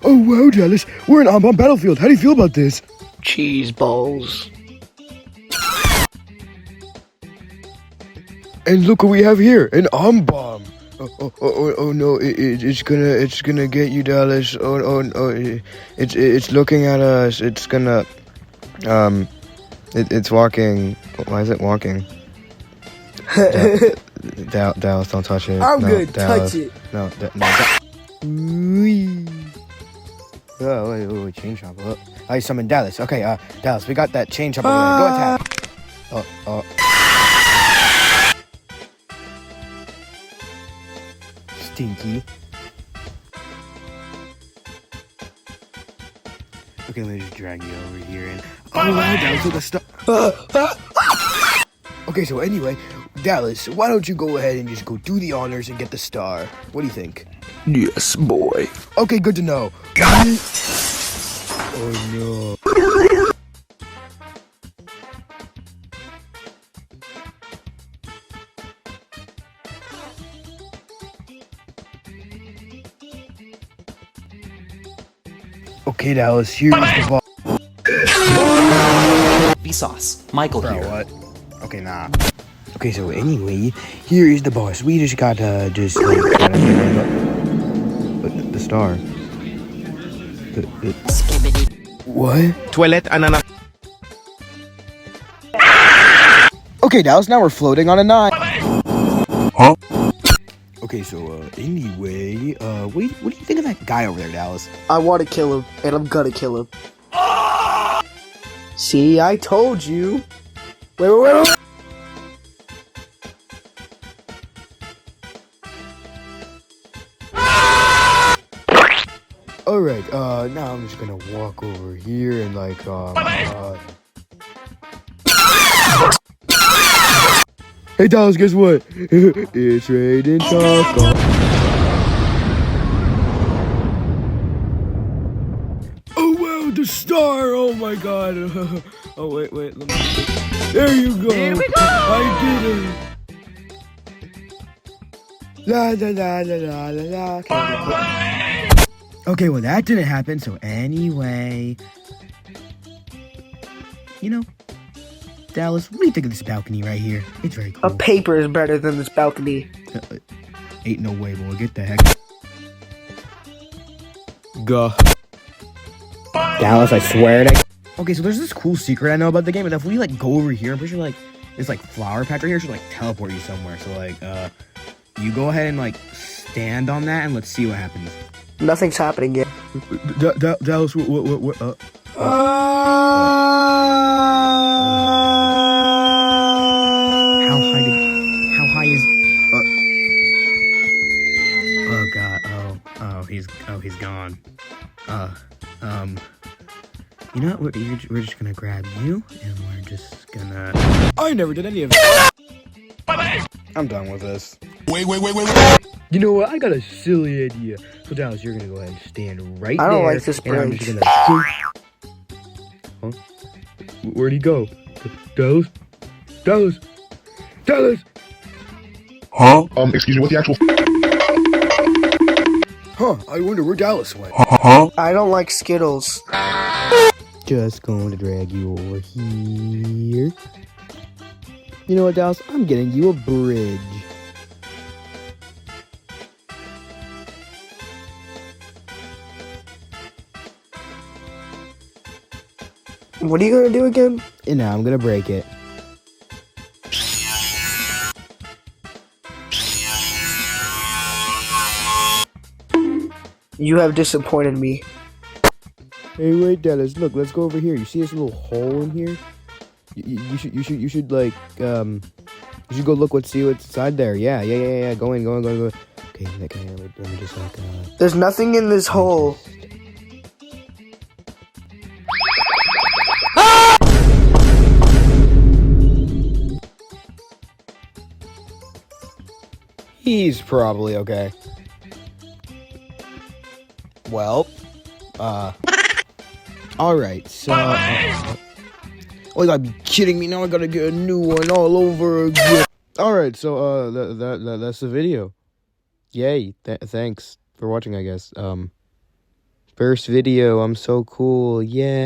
Oh wow, Dallas, we're in on battlefield. How do you feel about this? Cheese balls. And look what we have here, an bomb. Oh no, it's gonna get you, Dallas. Oh, it's looking at us. It's gonna, it's walking. Why is it walking? Dallas, don't touch it. I'm no, gonna Dallas. touch it. No. Oh, wait, chain chomper. I summoned Dallas. Okay, Dallas, we got that chain chomper. Go attack. Stinky. Okay, let me just drag you over here and. Oh, wow, Dallas with the star. Okay, so anyway, Dallas, why don't you go ahead and just go do the honors and get the star? What do you think? Yes, boy. Okay, good to know. Got it. Oh no. Okay, Dallas, here's the ball. Vsauce. Michael Bro, here. what? Okay, nah. Okay, so anyway, here is the boss. We just gotta the star. What? Toilet ananas. Okay, Dallas, now we're floating on a 9. Huh? Okay, so anyway, what do you think of that guy over there, Dallas? I want to kill him, and I'm gonna kill him. See, I told you. Wait. Alright, now I'm just gonna walk over here and Hey Dallas, guess what? It's raining chocolate. Oh wow, the star! Oh my god. Oh wait, let me. There you go. Here we go. I did it. La. Okay, well that didn't happen. So anyway, Dallas, what do you think of this balcony right here? It's very cool. A paper is better than this balcony. Ain't no way, boy. Get the heck. Go. Dallas, I swear to. Okay, so there's this cool secret I know about the game, and if we go over here, I'm pretty sure this flower patch right here should teleport you somewhere. So you go ahead and stand on that, and let's see what happens. Nothing's happening yet. Dallas, what? How high is? Oh God! He's gone. You know what? We're just gonna grab you, and we're just gonna. I never did any of it. I'm done with this. Wait. You know what? I got a silly idea. So Dallas, you're gonna go ahead and stand right there. I don't like this and I'm bridge. just gonna. Huh? Where'd he go? Dallas? Huh? Excuse me, what the actual? Huh? I wonder where Dallas went. Huh? I don't like Skittles. Just going to drag you over here. You know what, Dallas? I'm getting you a bridge. What are you gonna do again? And now I'm gonna break it. You have disappointed me. Hey, wait, Dallas. Look, let's go over here. You see this little hole in here? You should you should go look. See what's inside there. Yeah. Go in. Okay, let me just There's nothing in this hole. He's probably okay. Well, alright, so, oh, you gotta be kidding me, now I gotta get a new one all over again. Alright, so, that's the video. Yay, thanks for watching, I guess, First video, I'm so cool, yeah.